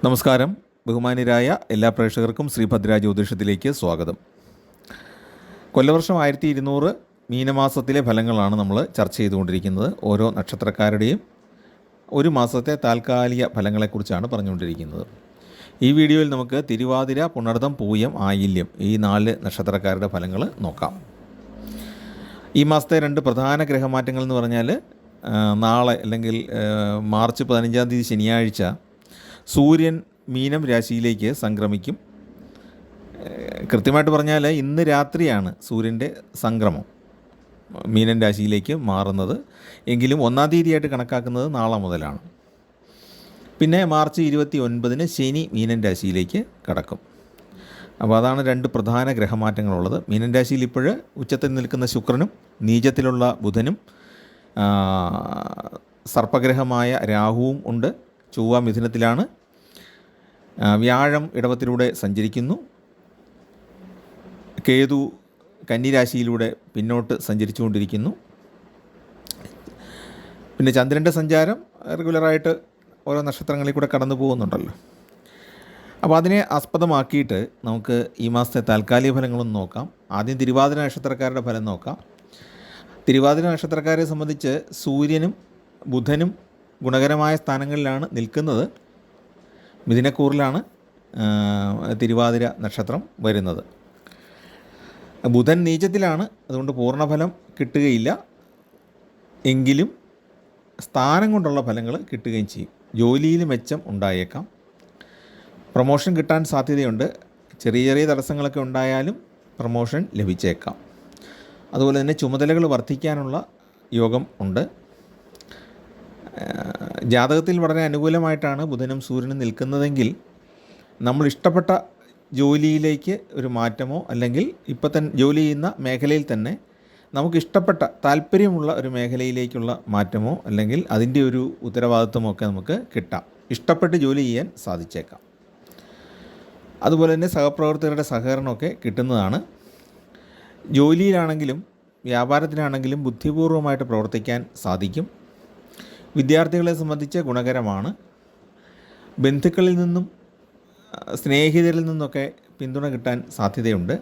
നമസ്കാരം. ബഹുമാന്യരായ എല്ലാ പ്രേക്ഷകർക്കും ശ്രീഭദ്ര ജ്യോതിഷത്തിലേക്ക് സ്വാഗതം. കൊല്ലവർഷം 1200 മീനമാസത്തിലെ ഫലങ്ങളാണ് നമ്മൾ ചർച്ച ചെയ്തുകൊണ്ടിരിക്കുന്നത്. ഓരോ നക്ഷത്രക്കാരുടെയും ഒരു മാസത്തെ താൽക്കാലിക ഫലങ്ങളെക്കുറിച്ചാണ് പറഞ്ഞുകൊണ്ടിരിക്കുന്നത്. ഈ വീഡിയോയിൽ നമുക്ക് തിരുവാതിര, പുണർതം, പൂയം, ആയില്യം ഈ 4 നക്ഷത്രക്കാരുടെ ഫലങ്ങൾ നോക്കാം. ഈ മാസത്തെ 2 പ്രധാന ഗ്രഹമാറ്റങ്ങൾ എന്ന് പറഞ്ഞാൽ നാളെ അല്ലെങ്കിൽ മാർച്ച് 15-ാം തീയതി ശനിയാഴ്ച സൂര്യൻ മീനം രാശിയിലേക്ക് സംക്രമിക്കും. കൃത്യമായിട്ട് പറഞ്ഞാൽ ഇന്ന് രാത്രിയാണ് സൂര്യൻ്റെ സംക്രമം മീനൻ രാശിയിലേക്ക് മാറുന്നത്. എങ്കിലും 1-ാം തീയതിയായിട്ട് കണക്കാക്കുന്നത് നാളെ മുതലാണ്. പിന്നെ മാർച്ച് 29-ന് ശനി മീനൻ രാശിയിലേക്ക് കടക്കും. അപ്പോൾ അതാണ് 2 പ്രധാന ഗ്രഹമാറ്റങ്ങളുള്ളത്. മീനൻ രാശിയിൽ ഇപ്പോൾ ഉച്ചത്തിൽ നിൽക്കുന്ന ശുക്രനും നീചത്തിലുള്ള ബുധനും സർപ്പഗ്രഹമായ രാഹുവും ഉണ്ട്. ചൊവ്വ മിഥുനത്തിലാണ്. വ്യാഴം ഇടവത്തിലൂടെ സഞ്ചരിക്കുന്നു. കേതു കന്നിരാശിയിലൂടെ പിന്നോട്ട് സഞ്ചരിച്ചുകൊണ്ടിരിക്കുന്നു. പിന്നെ ചന്ദ്രൻ്റെ സഞ്ചാരം റെഗുലറായിട്ട് ഓരോ നക്ഷത്രങ്ങളിൽ കൂടെ കടന്നു പോകുന്നുണ്ടല്ലോ. അപ്പോൾ അതിനെ ആസ്പദമാക്കിയിട്ട് നമുക്ക് ഈ മാസത്തെ താൽക്കാലിക ഫലങ്ങളൊന്ന് നോക്കാം. ആദ്യം തിരുവാതിര നക്ഷത്രക്കാരുടെ ഫലം നോക്കാം. തിരുവാതിര നക്ഷത്രക്കാരെ സംബന്ധിച്ച് സൂര്യനും ബുധനും ഗുണകരമായ സ്ഥാനങ്ങളിലാണ് നിൽക്കുന്നത്. മിഥുനക്കൂറിലാണ് തിരുവാതിര നക്ഷത്രം വരുന്നത്. ബുധൻ നീചത്തിലാണ്, അതുകൊണ്ട് പൂർണ്ണഫലം കിട്ടുകയില്ല. എങ്കിലും സ്ഥാനം കൊണ്ടുള്ള ഫലങ്ങൾ കിട്ടുകയും ചെയ്യും. ജോലിയിൽ മെച്ചം ഉണ്ടായേക്കാം. പ്രൊമോഷൻ കിട്ടാൻ സാധ്യതയുണ്ട്. ചെറിയ ചെറിയ തടസ്സങ്ങളൊക്കെ ഉണ്ടായാലും പ്രൊമോഷൻ ലഭിച്ചേക്കാം. അതുപോലെ തന്നെ ചുമതലകൾ വർദ്ധിക്കാനുള്ള യോഗം ഉണ്ട്. ജാതകത്തിൽ വളരെ അനുകൂലമായിട്ടാണ് ബുധനും സൂര്യനും നിൽക്കുന്നതെങ്കിൽ നമ്മൾ ഇഷ്ടപ്പെട്ട ജോലിയിലേക്ക് ഒരു മാറ്റമോ അല്ലെങ്കിൽ ഇപ്പം തന്നെ ജോലി ചെയ്യുന്ന മേഖലയിൽ തന്നെ നമുക്കിഷ്ടപ്പെട്ട താല്പര്യമുള്ള ഒരു മേഖലയിലേക്കുള്ള മാറ്റമോ അല്ലെങ്കിൽ അതിൻ്റെ ഒരു ഉത്തരവാദിത്വമോ ഒക്കെ നമുക്ക് കിട്ടാം. ഇഷ്ടപ്പെട്ട് ജോലി ചെയ്യാൻ സാധിച്ചേക്കാം. അതുപോലെ തന്നെ സഹപ്രവർത്തകരുടെ സഹകരണമൊക്കെ കിട്ടുന്നതാണ്. ജോലിയിലാണെങ്കിലും വ്യാപാരത്തിലാണെങ്കിലും ബുദ്ധിപൂർവമായിട്ട് പ്രവർത്തിക്കാൻ സാധിക്കും. വിദ്യാർത്ഥികളെ സംബന്ധിച്ച് ഗുണകരമാണ്. ബന്ധുക്കളിൽ നിന്നും സ്നേഹിതരിൽ നിന്നൊക്കെ പിന്തുണ കിട്ടാൻ സാധ്യതയുണ്ട്.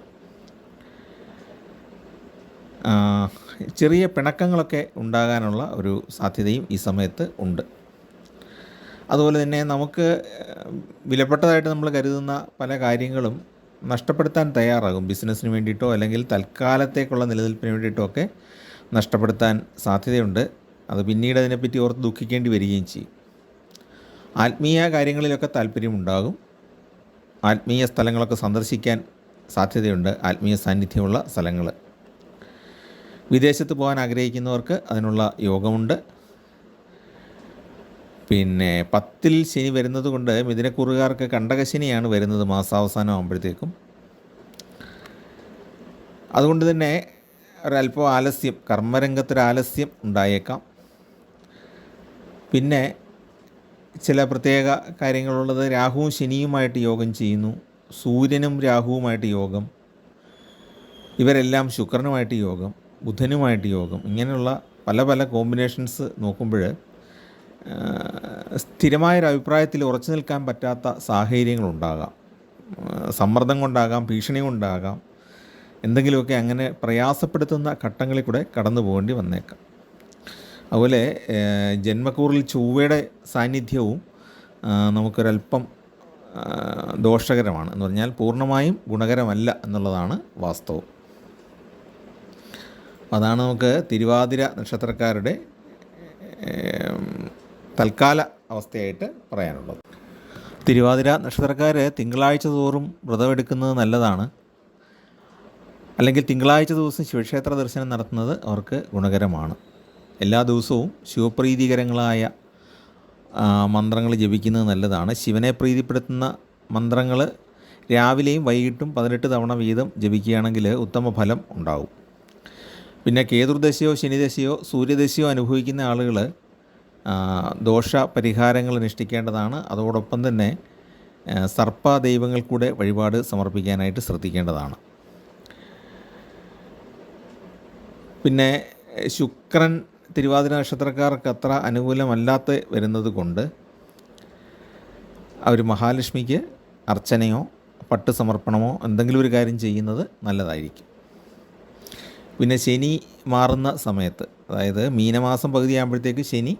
ചെറിയ പിണക്കങ്ങളൊക്കെ ഉണ്ടാകാനുള്ള ഒരു സാധ്യതയും ഈ സമയത്ത് ഉണ്ട്. അതുപോലെ തന്നെ നമുക്ക് വിലപ്പെട്ടതായിട്ട് നമ്മൾ കരുതുന്ന പല കാര്യങ്ങളും നഷ്ടപ്പെടുത്താൻ തയ്യാറാകും. ബിസിനസ്സിന് വേണ്ടിയിട്ടോ അല്ലെങ്കിൽ തൽക്കാലത്തേക്കുള്ള നിലനിൽപ്പിന് വേണ്ടിയിട്ടോ ഒക്കെ നഷ്ടപ്പെടുത്താൻ സാധ്യതയുണ്ട്. അത് പിന്നീട് അതിനെപ്പറ്റി ഓർത്ത് ദുഃഖിക്കേണ്ടി വരികയും ചെയ്യും. ആത്മീയ കാര്യങ്ങളിലൊക്കെ താല്പര്യമുണ്ടാകും. ആത്മീയ സ്ഥലങ്ങളൊക്കെ സന്ദർശിക്കാൻ സാധ്യതയുണ്ട്. ആത്മീയ സാന്നിധ്യമുള്ള സ്ഥലങ്ങൾ. വിദേശത്ത് പോകാൻ ആഗ്രഹിക്കുന്നവർക്ക് അതിനുള്ള യോഗമുണ്ട്. പിന്നെ 10-ൽ ശനി വരുന്നത് കൊണ്ട് മിഥുനക്കൂറുകാർക്ക് കണ്ടകശനിയാണ് വരുന്നത് മാസാവസാനം ആകുമ്പോഴത്തേക്കും. അതുകൊണ്ട് തന്നെ ഒരല്പം ആലസ്യം, കർമ്മരംഗത്തൊരാലസ്യം ഉണ്ടായേക്കാം. പിന്നെ ചില പ്രത്യേക കാര്യങ്ങളുള്ളത്, രാഹുവും ശനിയുമായിട്ട് യോഗം ചെയ്യുന്നു. സൂര്യനും രാഹുവുമായിട്ട് യോഗം, ഇവരെല്ലാം ശുക്രനുമായിട്ട് യോഗം, ബുധനുമായിട്ട് യോഗം. ഇങ്ങനെയുള്ള പല പല കോമ്പിനേഷൻസ് നോക്കുമ്പോൾ സ്ഥിരമായൊരു അഭിപ്രായത്തിൽ ഉറച്ചു നിൽക്കാൻ പറ്റാത്ത സാഹചര്യങ്ങളുണ്ടാകാം. സമ്മർദ്ദം കൊണ്ടാകാം, ഭീഷണി കൊണ്ടാകാം, എന്തെങ്കിലുമൊക്കെ അങ്ങനെ പ്രയാസപ്പെടുത്തുന്ന ഘട്ടങ്ങളിൽ കൂടെ കടന്നു പോകേണ്ടി വന്നേക്കാം. അതുപോലെ ജന്മക്കൂറിൽ ചൊവ്വയുടെ സാന്നിധ്യവും നമുക്കൊരല്പം ദോഷകരമാണ്. എന്ന് പറഞ്ഞാൽ പൂർണ്ണമായും ഗുണകരമല്ല എന്നുള്ളതാണ് വാസ്തവം. അതാണ് നമുക്ക് തിരുവാതിര നക്ഷത്രക്കാരുടെ തൽക്കാല അവസ്ഥയായിട്ട് പറയാനുള്ളത്. തിരുവാതിര നക്ഷത്രക്കാർ തിങ്കളാഴ്ച തോറും വ്രതമെടുക്കുന്നത് നല്ലതാണ്. അല്ലെങ്കിൽ തിങ്കളാഴ്ച ദിവസം ശിവക്ഷേത്ര ദർശനം നടത്തുന്നത് അവർക്ക് ഗുണകരമാണ്. എല്ലാ ദിവസവും ശിവപ്രീതികരങ്ങളായ മന്ത്രങ്ങൾ ജപിക്കുന്നത് നല്ലതാണ്. ശിവനെ പ്രീതിപ്പെടുത്തുന്ന മന്ത്രങ്ങൾ രാവിലെയും വൈകിട്ടും 18 തവണ വീതം ജപിക്കുകയാണെങ്കിൽ ഉത്തമ ഫലം ഉണ്ടാവും. പിന്നെ കേതുർദശയോ ശനിദശയോ സൂര്യദശയോ അനുഭവിക്കുന്ന ആളുകൾ ദോഷ പരിഹാരങ്ങൾ അനുഷ്ഠിക്കേണ്ടതാണ്. അതോടൊപ്പം തന്നെ സർപ്പ ദൈവങ്ങൾ കൂടെ വഴിപാട് സമർപ്പിക്കാനായിട്ട് ശ്രദ്ധിക്കേണ്ടതാണ്. പിന്നെ ശുക്രൻ തിരുവാതിര നക്ഷത്രക്കാർക്ക് അത്ര അനുകൂലമല്ലാത്ത വരുന്നത് കൊണ്ട് അവർ മഹാലക്ഷ്മിക്ക് അർച്ചനയോ പട്ട് സമർപ്പണമോ എന്തെങ്കിലും ഒരു കാര്യം ചെയ്യുന്നത് നല്ലതായിരിക്കും. പിന്നെ ശനി മാറുന്ന സമയത്ത്, അതായത് മീനമാസം പകുതിയാകുമ്പോഴത്തേക്ക് ശനി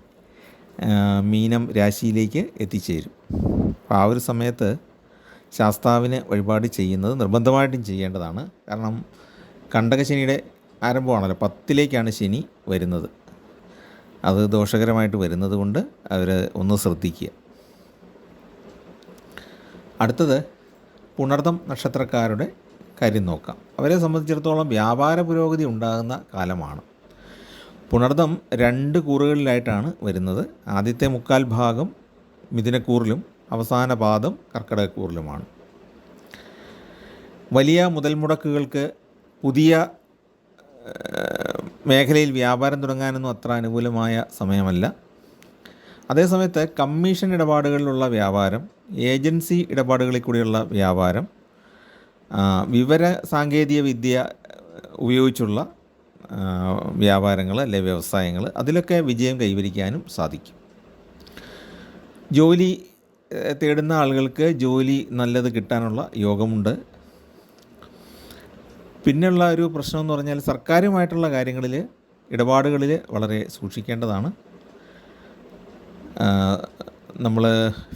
മീനം രാശിയിലേക്ക് എത്തിച്ചേരും. അപ്പോൾ ആ ഒരു സമയത്ത് ശാസ്താവിന് വഴിപാട് ചെയ്യുന്നത് നിർബന്ധമായിട്ടും ചെയ്യേണ്ടതാണ്. കാരണം കണ്ടകശനിയുടെ ആരംഭമാണല്ലോ, 10ലേക്കാണ് ശനി വരുന്നത്. അത് ദോഷകരമായിട്ട് വരുന്നത് കൊണ്ട് അവർ ഒന്ന് ശ്രദ്ധിക്കുക. അടുത്തത് പുണർതം നക്ഷത്രക്കാരുടെ കാര്യം നോക്കാം. അവരെ സംബന്ധിച്ചിടത്തോളം വ്യാപാര പുരോഗതി ഉണ്ടാകുന്ന കാലമാണ്. പുണർതം 2 കൂറുകളിലായിട്ടാണ് വരുന്നത്. ആദ്യത്തെ 1/4 ഭാഗം മിഥുനക്കൂറിലും അവസാന പാദം കർക്കിടകക്കൂറിലുമാണ്. വലിയ മുതൽ മുടക്കുകൾക്ക് പുതിയ മേഖലയിൽ വ്യാപാരം തുടങ്ങാനൊന്നും അത്ര അനുകൂലമായ സമയമല്ല. അതേസമയത്ത് കമ്മീഷൻ ഇടപാടുകളിലുള്ള വ്യാപാരം, ഏജൻസി ഇടപാടുകളിൽ കൂടിയുള്ള വ്യാപാരം, വിവര സാങ്കേതിക വിദ്യ ഉപയോഗിച്ചുള്ള വ്യാപാരങ്ങൾ അല്ലെ വ്യവസായങ്ങൾ, അതിലൊക്കെ വിജയം കൈവരിക്കാനും സാധിക്കും. ജോലി തേടുന്ന ആളുകൾക്ക് ജോലി നല്ലത് കിട്ടാനുള്ള യോഗമുണ്ട്. പിന്നെയുള്ള ഒരു പ്രശ്നം എന്ന് പറഞ്ഞാൽ സർക്കാരുമായിട്ടുള്ള കാര്യങ്ങളിൽ, ഇടപാടുകളിൽ വളരെ സൂക്ഷിക്കേണ്ടതാണ്. നമ്മൾ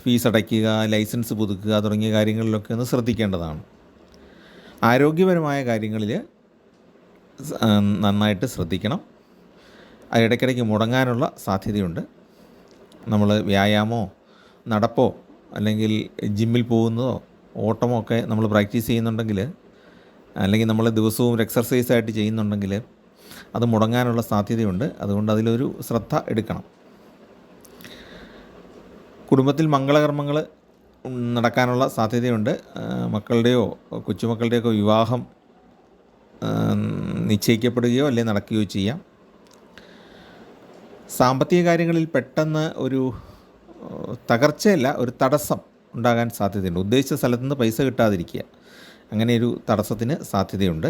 ഫീസ് അടയ്ക്കുക, ലൈസൻസ് പുതുക്കുക തുടങ്ങിയ കാര്യങ്ങളിലൊക്കെ ഒന്ന് ശ്രദ്ധിക്കേണ്ടതാണ്. ആരോഗ്യപരമായ കാര്യങ്ങളിൽ നന്നായിട്ട് ശ്രദ്ധിക്കണം. അത് ഇടയ്ക്കിടയ്ക്ക് മുടങ്ങാനുള്ള സാധ്യതയുണ്ട്. നമ്മൾ വ്യായാമമോ നടപ്പോ അല്ലെങ്കിൽ ജിമ്മിൽ പോകുന്നതോ ഓട്ടമോ ഒക്കെ നമ്മൾ പ്രാക്ടീസ് ചെയ്യുന്നുണ്ടെങ്കിൽ, അല്ലെങ്കിൽ നമ്മൾ ദിവസവും ഒരു എക്സർസൈസായിട്ട് ചെയ്യുന്നുണ്ടെങ്കിൽ അത് മുടങ്ങാനുള്ള സാധ്യതയുണ്ട്. അതുകൊണ്ട് അതിലൊരു ശ്രദ്ധ എടുക്കണം. കുടുംബത്തിൽ മംഗളകർമ്മങ്ങൾ നടക്കാനുള്ള സാധ്യതയുണ്ട്. മക്കളുടെയോ കൊച്ചുമക്കളുടെയൊക്കെ വിവാഹം നിശ്ചയിക്കപ്പെടുകയോ അല്ലെങ്കിൽ നടക്കുകയോ ചെയ്യാം. സാമ്പത്തിക കാര്യങ്ങളിൽ പെട്ടെന്ന് ഒരു തകർച്ചയല്ല, ഒരു തടസ്സം ഉണ്ടാകാൻ സാധ്യതയുണ്ട്. ഉദ്ദേശിച്ച സ്ഥലത്തു നിന്ന് പൈസ കിട്ടാതിരിക്കുക, അങ്ങനെയൊരു തടസ്സത്തിന് സാധ്യതയുണ്ട്.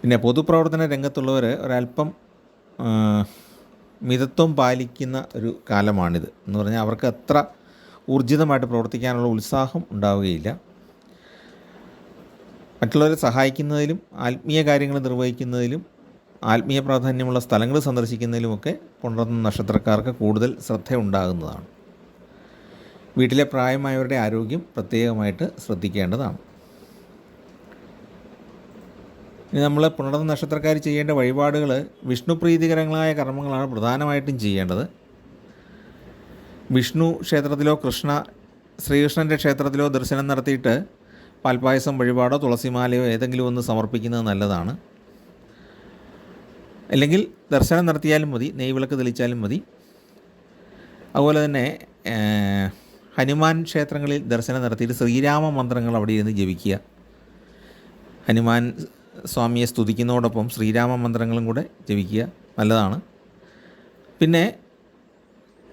പിന്നെ പൊതുപ്രവർത്തന രംഗത്തുള്ളവർ ഒരല്പം മിതത്വം പാലിക്കുന്ന ഒരു കാലമാണിത്. എന്ന് പറഞ്ഞാൽ അവർക്ക് അത്ര ഊർജിതമായിട്ട് പ്രവർത്തിക്കാനുള്ള ഉത്സാഹം ഉണ്ടാവുകയില്ല. മറ്റുള്ളവരെ സഹായിക്കുന്നതിലും ആത്മീയ കാര്യങ്ങൾ നിർവഹിക്കുന്നതിലും ആത്മീയ പ്രാധാന്യമുള്ള സ്ഥലങ്ങൾ സന്ദർശിക്കുന്നതിലുമൊക്കെ പുണർതം നക്ഷത്രക്കാർക്ക് കൂടുതൽ ശ്രദ്ധയുണ്ടാകുന്നതാണ്. വീട്ടിലെ പ്രായമായവരുടെ ആരോഗ്യം പ്രത്യേകമായിട്ട് ശ്രദ്ധിക്കേണ്ടതാണ്. ഇനി നമ്മൾ പുണർതം നക്ഷത്രക്കാർ ചെയ്യേണ്ട വഴിപാടുകൾ വിഷ്ണു പ്രീതികരങ്ങളായ കർമ്മങ്ങളാണ് പ്രധാനമായിട്ടും ചെയ്യേണ്ടത്. വിഷ്ണു ക്ഷേത്രത്തിലോ ശ്രീകൃഷ്ണൻ്റെ ക്ഷേത്രത്തിലോ ദർശനം നടത്തിയിട്ട് പാൽപ്പായസം വഴിപാടോ തുളസിമാലയോ ഏതെങ്കിലും ഒന്ന് സമർപ്പിക്കുന്നത് നല്ലതാണ്. അല്ലെങ്കിൽ ദർശനം നടത്തിയാലും മതി, നെയ്വിളക്ക് തെളിച്ചാലും മതി. അതുപോലെ തന്നെ ഹനുമാൻ ക്ഷേത്രങ്ങളിൽ ദർശനം നടത്തിയിട്ട് ശ്രീരാമ മന്ത്രങ്ങൾ അവിടെ ഇരുന്ന് ജപിക്കുക. ഹനുമാൻ സ്വാമിയെ സ്തുതിക്കുന്നതോടൊപ്പം ശ്രീരാമ മന്ത്രങ്ങളും കൂടെ ജപിക്കുക, നല്ലതാണ്. പിന്നെ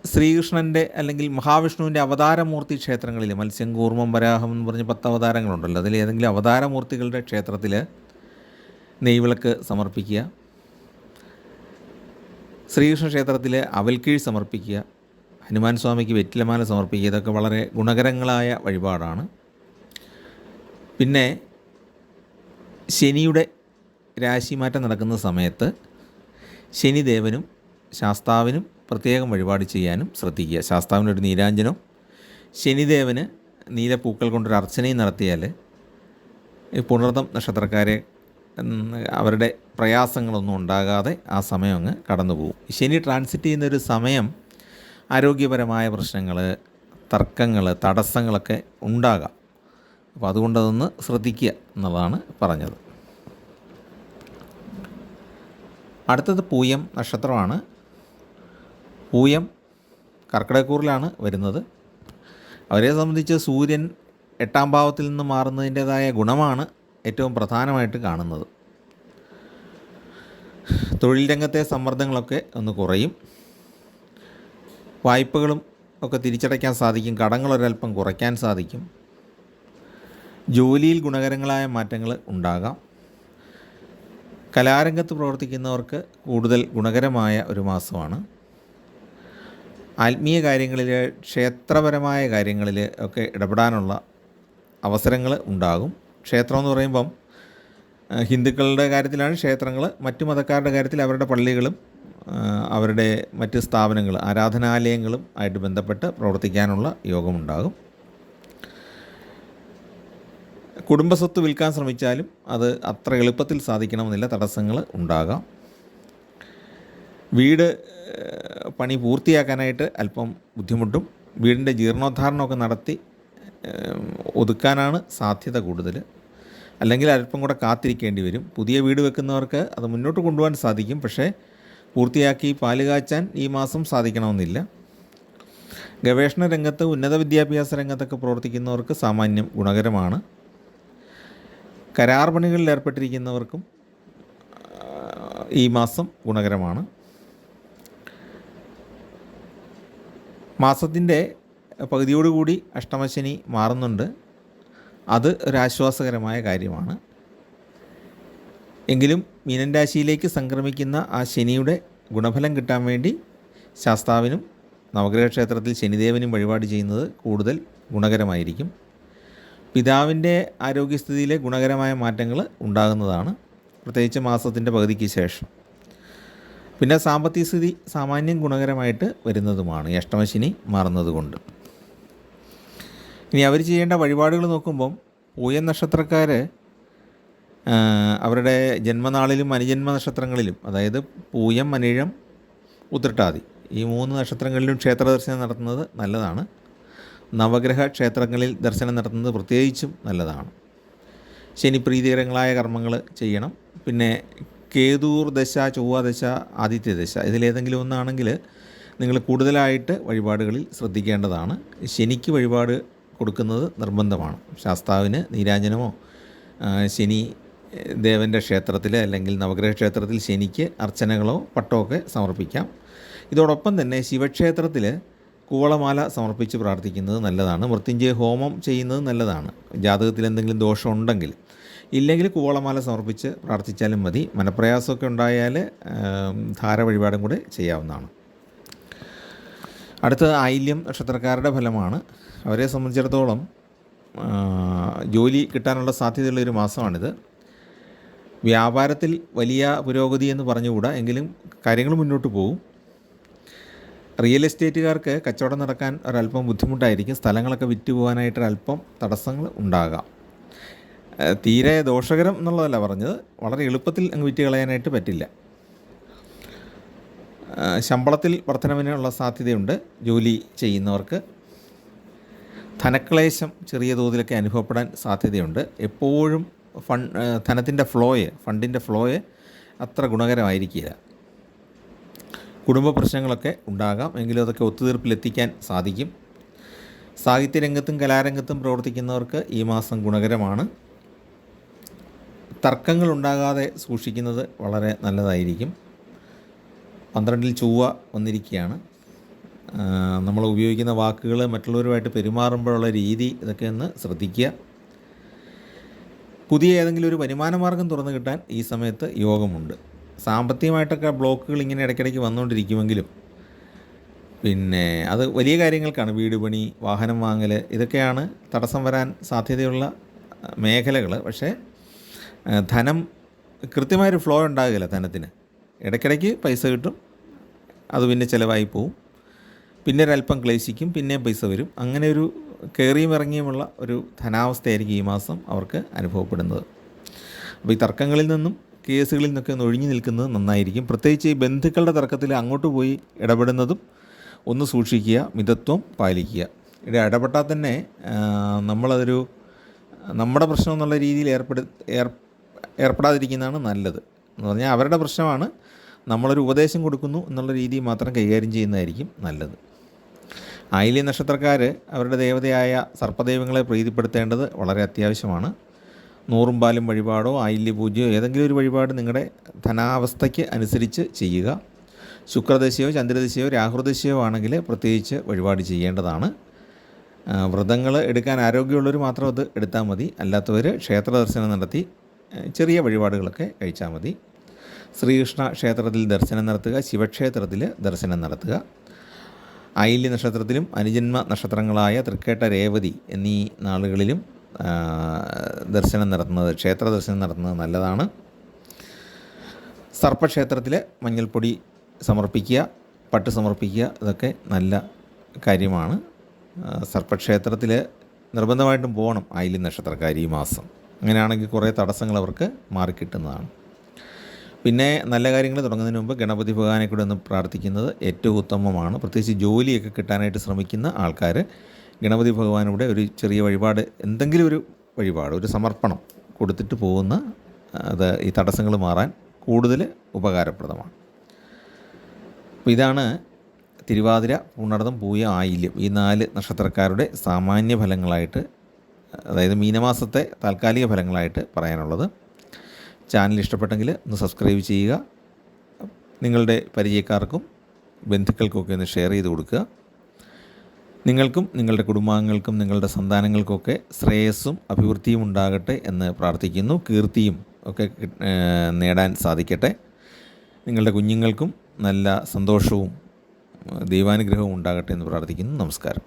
ശ്രീകൃഷ്ണൻ്റെ അല്ലെങ്കിൽ മഹാവിഷ്ണുവിൻ്റെ അവതാരമൂർത്തി ക്ഷേത്രങ്ങളിൽ, മത്സ്യം, കൂർമ്മം, വരാഹം എന്ന് പറഞ്ഞ് 10 അവതാരങ്ങളുണ്ടല്ലോ, അതിൽ ഏതെങ്കിലും അവതാരമൂർത്തികളുടെ ക്ഷേത്രത്തിൽ നെയ്വിളക്ക് സമർപ്പിക്കുക. ശ്രീകൃഷ്ണ ക്ഷേത്രത്തിൽ അവൽക്കീഴ് സമർപ്പിക്കുക, ഹനുമാൻ സ്വാമിക്ക് വെറ്റിലമാല സമർപ്പിക്കുക. ഇതൊക്കെ വളരെ ഗുണകരങ്ങളായ വഴിപാടാണ്. പിന്നെ ശനിയുടെ രാശിമാറ്റം നടക്കുന്ന സമയത്ത് ശനിദേവനും ശാസ്താവിനും പ്രത്യേകം വഴിപാട് ചെയ്യാനും ശ്രദ്ധിക്കുക. ശാസ്താവിനൊരു നീരാഞ്ജനവും ശനിദേവന് നീലപ്പൂക്കൾ കൊണ്ടൊരു അർച്ചനയും നടത്തിയാൽ ഈ പുണർതം നക്ഷത്രക്കാരെ അവരുടെ പ്രയാസങ്ങളൊന്നും ഉണ്ടാകാതെ ആ സമയം അങ്ങ് കടന്നു പോകും. ശനി ട്രാൻസിറ്റ് ചെയ്യുന്നൊരു സമയം ആരോഗ്യപരമായ പ്രശ്നങ്ങൾ, തർക്കങ്ങൾ, തടസ്സങ്ങളൊക്കെ ഉണ്ടാകാം. അപ്പോൾ അതുകൊണ്ടതൊന്ന് ശ്രദ്ധിക്കുക എന്നുള്ളതാണ് പറഞ്ഞത്. അടുത്തത് പൂയം നക്ഷത്രമാണ്. പൂയം കർക്കിടകക്കൂറിലാണ് വരുന്നത്. അവരെ സംബന്ധിച്ച് സൂര്യൻ 8ാം ഭാവത്തിൽ നിന്ന് മാറുന്നതിൻ്റേതായ ഗുണമാണ് ഏറ്റവും പ്രധാനമായിട്ട് കാണുന്നത്. തൊഴിൽ രംഗത്തെ സമ്മർദ്ദങ്ങളൊക്കെ ഒന്ന് കുറയും. വായ്പകളും ഒക്കെ തിരിച്ചടയ്ക്കാൻ സാധിക്കും. കടങ്ങളൊരൽപ്പം കുറയ്ക്കാൻ സാധിക്കും. ജോലിയിൽ ഗുണകരങ്ങളായ മാറ്റങ്ങൾ ഉണ്ടാകാം. കലാരംഗത്ത് പ്രവർത്തിക്കുന്നവർക്ക് കൂടുതൽ ഗുണകരമായ ഒരു മാസമാണ്. ആത്മീയ കാര്യങ്ങളിൽ, ക്ഷേത്രപരമായ കാര്യങ്ങളിൽ ഒക്കെ ഇടപെടാനുള്ള അവസരങ്ങൾ ഉണ്ടാകും. ക്ഷേത്രം എന്ന് പറയുമ്പം ഹിന്ദുക്കളുടെ കാര്യത്തിലാണ് ക്ഷേത്രങ്ങൾ, മറ്റു മതക്കാരുടെ കാര്യത്തിൽ അവരുടെ പള്ളികളും അവരുടെ മറ്റ് സ്ഥാപനങ്ങൾ, ആരാധനാലയങ്ങളും ആയിട്ട് ബന്ധപ്പെട്ട് പ്രവർത്തിക്കാനുള്ള യോഗമുണ്ടാകും. കുടുംബസ്വത്ത് വിൽക്കാൻ ശ്രമിച്ചാലും അത് അത്ര എളുപ്പത്തിൽ സാധിക്കണമെന്നില്ല, തടസ്സങ്ങൾ ഉണ്ടാകാം. വീട് പണി പൂർത്തിയാക്കാനായിട്ട് അല്പം ബുദ്ധിമുട്ടും. വീടിൻ്റെ ജീർണോദ്ധാരണമൊക്കെ നടത്തി ഒതുക്കാനാണ് സാധ്യത കൂടുതൽ. അല്ലെങ്കിൽ അല്പം കൂടെ കാത്തിരിക്കേണ്ടി വരും. പുതിയ വീട് വെക്കുന്നവർക്ക് അത് മുന്നോട്ട് കൊണ്ടുപോകാൻ സാധിക്കും, പക്ഷേ പൂർത്തിയാക്കി പാല് കാച്ചാൻ ഈ മാസം സാധിക്കണമെന്നില്ല. ഗവേഷണ രംഗത്ത്, ഉന്നത വിദ്യാഭ്യാസ രംഗത്തൊക്കെ പ്രവർത്തിക്കുന്നവർക്ക് സാമാന്യം ഗുണകരമാണ്. കരാർ പണികളിൽ ഏർപ്പെട്ടിരിക്കുന്നവർക്കും ഈ മാസം ഗുണകരമാണ്. മാസത്തിൻ്റെ പകുതിയോടുകൂടി അഷ്ടമശനി മാറുന്നുണ്ട്. അത് ഒരാശ്വാസകരമായ കാര്യമാണ്. എങ്കിലും മീനൻ രാശിയിലേക്ക് സംക്രമിക്കുന്ന ആ ശനിയുടെ ഗുണഫലം കിട്ടാൻ വേണ്ടി ശാസ്താവിനും നവഗ്രഹ ക്ഷേത്രത്തിൽ ശനിദേവനും വഴിപാട് ചെയ്യുന്നത് കൂടുതൽ ഗുണകരമായിരിക്കും. പിതാവിൻ്റെ ആരോഗ്യസ്ഥിതിയിലെ ഗുണകരമായ മാറ്റങ്ങൾ ഉണ്ടാകുന്നതാണ്, പ്രത്യേകിച്ച് മാസത്തിൻ്റെ പകുതിക്ക് ശേഷം. പിന്നെ സാമ്പത്തിക സ്ഥിതി സാമാന്യം ഗുണകരമായിട്ട് വരുന്നതുമാണ് ഈ അഷ്ടമശനി മാറുന്നത് കൊണ്ട്. ഇനി അവർ ചെയ്യേണ്ട വഴിപാടുകൾ നോക്കുമ്പം, പൂയം നക്ഷത്രക്കാർ അവരുടെ ജന്മനാളിലും അനുജന്മ നക്ഷത്രങ്ങളിലും, അതായത് പൂയം, അനിഴം, ഉത്രട്ടാതി, ഈ 3 നക്ഷത്രങ്ങളിലും ക്ഷേത്ര ദർശനം നടത്തുന്നത് നല്ലതാണ്. നവഗ്രഹ ക്ഷേത്രങ്ങളിൽ ദർശനം നടത്തുന്നത് പ്രത്യേകിച്ചും നല്ലതാണ്. ശനിപ്രീതികരങ്ങളായ കർമ്മങ്ങൾ ചെയ്യണം. പിന്നെ കേതൂർ ദശ, ചൊവ്വ ദശ, ആദിത്യ ദശ, ഇതിലേതെങ്കിലും ഒന്നാണെങ്കിൽ നിങ്ങൾ കൂടുതലായിട്ട് വഴിപാടുകളിൽ ശ്രദ്ധിക്കേണ്ടതാണ്. ശനിക്ക് വഴിപാട് കൊടുക്കുന്നത് നിർബന്ധമാണ്. ശാസ്താവിന് നീരാഞ്ജനമോ ശനി ദേവൻ്റെ ക്ഷേത്രത്തിൽ അല്ലെങ്കിൽ നവഗ്രഹ ക്ഷേത്രത്തിൽ ശനിക്ക് അർച്ചനകളോ പട്ടമൊക്കെ സമർപ്പിക്കാം. ഇതോടൊപ്പം തന്നെ ശിവക്ഷേത്രത്തിൽ കൂവളമാല സമർപ്പിച്ച് പ്രാർത്ഥിക്കുന്നത് നല്ലതാണ്. മൃത്യുഞ്ജയ ഹോമം ചെയ്യുന്നത് നല്ലതാണ്, ജാതകത്തിൽ എന്തെങ്കിലും ദോഷം ഉണ്ടെങ്കിൽ. ഇല്ലെങ്കിൽ കൂവളമാല സമർപ്പിച്ച് പ്രാർത്ഥിച്ചാലും മതി. മനപ്രയാസമൊക്കെ ഉണ്ടായാൽ ധാര വഴിപാടും കൂടെ ചെയ്യാവുന്നതാണ്. അടുത്ത ആയില്യം നക്ഷത്രക്കാരുടെ ഫലമാണ്. അവരെ സംബന്ധിച്ചിടത്തോളം ജോലി കിട്ടാനുള്ള സാധ്യതയുള്ളൊരു മാസമാണിത്. വ്യാപാരത്തിൽ വലിയ പുരോഗതി എന്ന് പറഞ്ഞുകൂടാ, എങ്കിലും കാര്യങ്ങൾ മുന്നോട്ട് പോകും. റിയൽ എസ്റ്റേറ്റുകാർക്ക് കച്ചവടം നടക്കാൻ ഒരല്പം ബുദ്ധിമുട്ടായിരിക്കും. സ്ഥലങ്ങളൊക്കെ വിറ്റ് പോകാനായിട്ട് ഒരല്പം തടസ്സങ്ങൾ ഉണ്ടാകാം. തീരെ ദോഷകരം എന്നുള്ളതല്ല പറഞ്ഞത്, വളരെ എളുപ്പത്തിൽ അങ്ങ് വിറ്റ് കളയാനായിട്ട് പറ്റില്ല. ശമ്പളത്തിൽ വർധനവിനുള്ള സാധ്യതയുണ്ട് ജോലി ചെയ്യുന്നവർക്ക്. ധനക്ലേശം ചെറിയ തോതിലൊക്കെ അനുഭവപ്പെടാൻ സാധ്യതയുണ്ട്. എപ്പോഴും ഫണ്ടിൻ്റെ ഫ്ലോയെ അത്ര ഗുണകരമായിരിക്കില്ല. കുടുംബ പ്രശ്നങ്ങളൊക്കെ ഉണ്ടാകാം, എങ്കിലും അതൊക്കെ ഒത്തുതീർപ്പിലെത്തിക്കാൻ സാധിക്കും. സാഹിത്യരംഗത്തും കലാരംഗത്തും പ്രവർത്തിക്കുന്നവർക്ക് ഈ മാസം ഗുണകരമാണ്. തർക്കങ്ങൾ ഉണ്ടാകാതെ സൂക്ഷിക്കുന്നത് വളരെ നല്ലതായിരിക്കും. 12-ൽ ചൊവ്വ വന്നിരിക്കുകയാണ്. നമ്മൾ ഉപയോഗിക്കുന്ന വാക്കുകൾ, മറ്റുള്ളവരുമായിട്ട് പെരുമാറുമ്പോഴുള്ള രീതി, ഇതൊക്കെ ഒന്ന് ശ്രദ്ധിക്കുക. പുതിയ ഏതെങ്കിലും ഒരു വരുമാന മാർഗം തുറന്നു കിട്ടാൻ ഈ സമയത്ത് യോഗമുണ്ട്. സാമ്പത്തികമായിട്ടൊക്കെ ബ്ലോക്കുകൾ ഇങ്ങനെ ഇടയ്ക്കിടയ്ക്ക് വന്നുകൊണ്ടിരിക്കുമെങ്കിലും പിന്നെ അത് വലിയ കാര്യങ്ങൾക്കാണ്. വീട് പണി, വാഹനം വാങ്ങൽ, ഇതൊക്കെയാണ് തടസ്സം വരാൻ സാധ്യതയുള്ള മേഖലകൾ. പക്ഷേ ധനം കൃത്യമായൊരു ഫ്ലോ ഉണ്ടാകില്ല ധനത്തിന്. ഇടയ്ക്കിടയ്ക്ക് പൈസ കിട്ടും, അത് പിന്നെ ചിലവായി പോവും, പിന്നെ ഒരല്പം ക്ലേശിക്കും, പിന്നെയും പൈസ വരും. അങ്ങനെ ഒരു കയറിയും ഇറങ്ങിയുമുള്ള ഒരു ധനാവസ്ഥയായിരിക്കും ഈ മാസം അവർക്ക് അനുഭവപ്പെടുന്നത്. അപ്പോൾ ഈ തർക്കങ്ങളിൽ നിന്നും കേസുകളിൽ നിന്നൊക്കെ ഒന്ന് ഒഴിഞ്ഞു നിൽക്കുന്നത് നന്നായിരിക്കും. പ്രത്യേകിച്ച് ഈ ബന്ധുക്കളുടെ തർക്കത്തിൽ അങ്ങോട്ട് പോയി ഇടപെടുന്നതും ഒന്ന് സൂക്ഷിക്കുക, മിതത്വം പാലിക്കുക. ഇവിടെ ഇടപെട്ടാൽ തന്നെ നമ്മളതൊരു നമ്മുടെ പ്രശ്നം എന്നുള്ള രീതിയിൽ ഏർപ്പെടാതിരിക്കുന്നതാണ് നല്ലത്. എന്ന് പറഞ്ഞാൽ അവരുടെ പ്രശ്നമാണ്, നമ്മളൊരു ഉപദേശം കൊടുക്കുന്നു എന്നുള്ള രീതി മാത്രം കൈകാര്യം ചെയ്യുന്നതായിരിക്കും നല്ലത്. ആയില്യ നക്ഷത്രക്കാർ അവരുടെ ദേവതയായ സർപ്പദൈവങ്ങളെ പ്രീതിപ്പെടുത്തേണ്ടത് വളരെ അത്യാവശ്യമാണ്. 100 പാലും വഴിപാടോ ആയില്യ പൂജയോ ഏതെങ്കിലും ഒരു വഴിപാട് നിങ്ങളുടെ ധനാവസ്ഥയ്ക്ക് അനുസരിച്ച് ചെയ്യുക. ശുക്രദശയോ ചന്ദ്രദശയോ രാഹുദശയോ ആണെങ്കിൽ പ്രത്യേകിച്ച് വഴിപാട് ചെയ്യേണ്ടതാണ്. വ്രതങ്ങൾ എടുക്കാൻ ആരോഗ്യമുള്ളവർ മാത്രം അത് എടുത്താൽ മതി. അല്ലാത്തവർ ക്ഷേത്ര ദർശനം നടത്തി ചെറിയ വഴിപാടുകളൊക്കെ കഴിച്ചാൽ മതി. ശ്രീകൃഷ്ണ ക്ഷേത്രത്തിൽ ദർശനം നടത്തുക, ശിവക്ഷേത്രത്തിൽ ദർശനം നടത്തുക. ആയില്യ നക്ഷത്രത്തിലും അനുജന്മ നക്ഷത്രങ്ങളായ തൃക്കേട്ട, രേവതി എന്നീ നാളുകളിലും ക്ഷേത്ര ദർശനം നടത്തുന്നത് നല്ലതാണ്. സർപ്പക്ഷേത്രത്തിൽ മഞ്ഞൾപ്പൊടി സമർപ്പിക്കുക, പട്ട് സമർപ്പിക്കുക, ഇതൊക്കെ നല്ല കാര്യമാണ്. സർപ്പക്ഷേത്രത്തിൽ നിർബന്ധമായിട്ടും പോകണം ആയില്യം നക്ഷത്രക്കാർ ഈ മാസം. അങ്ങനെയാണെങ്കിൽ കുറേ തടസ്സങ്ങൾ അവർക്ക് മാറിക്കിട്ടുന്നതാണ്. പിന്നെ നല്ല കാര്യങ്ങൾ തുടങ്ങുന്നതിന് മുമ്പ് ഗണപതി ഭഗവാനെ കൂടെ ഒന്ന് പ്രാർത്ഥിക്കുന്നത് ഏറ്റവും ഉത്തമമാണ്. പ്രത്യേകിച്ച് ജോലിയൊക്കെ കിട്ടാനായിട്ട് ശ്രമിക്കുന്ന ആൾക്കാർ ഗണപതി ഭഗവാനൂടെ ഒരു ചെറിയ വഴിപാട്, എന്തെങ്കിലും ഒരു വഴിപാട്, ഒരു സമർപ്പണം കൊടുത്തിട്ട് പോകുന്ന അത് ഈ തടസ്സങ്ങൾ മാറാൻ കൂടുതൽ ഉപകാരപ്രദമാണ്. അപ്പോൾ ഇതാണ് തിരുവാതിര, പൂണർതം, പൂയ, ആയില്യം ഈ 4 നക്ഷത്രക്കാരുടെ സാമാന്യ ഫലങ്ങളായിട്ട്, അതായത് മീനമാസത്തെ താൽക്കാലിക ഫലങ്ങളായിട്ട് പറയാനുള്ളത്. ചാനൽ ഇഷ്ടപ്പെട്ടെങ്കിൽ ഒന്ന് സബ്സ്ക്രൈബ് ചെയ്യുക. നിങ്ങളുടെ പരിചയക്കാർക്കും ബന്ധുക്കൾക്കൊക്കെ ഒന്ന് ഷെയർ ചെയ്ത് കൊടുക്കുക. നിങ്ങൾക്കും നിങ്ങളുടെ കുടുംബാംഗങ്ങൾക്കും നിങ്ങളുടെ സന്താനങ്ങൾക്കൊക്കെ ശ്രേയസ്സും അഭിവൃദ്ധിയും ഉണ്ടാകട്ടെ എന്ന് പ്രാർത്ഥിക്കുന്നു. കീർത്തിയും ഒക്കെ നേടാൻ സാധിക്കട്ടെ. നിങ്ങളുടെ കുഞ്ഞുങ്ങൾക്കും നല്ല സന്തോഷവും ദൈവാനുഗ്രഹവും ഉണ്ടാകട്ടെ എന്ന് പ്രാർത്ഥിക്കുന്നു. നമസ്കാരം.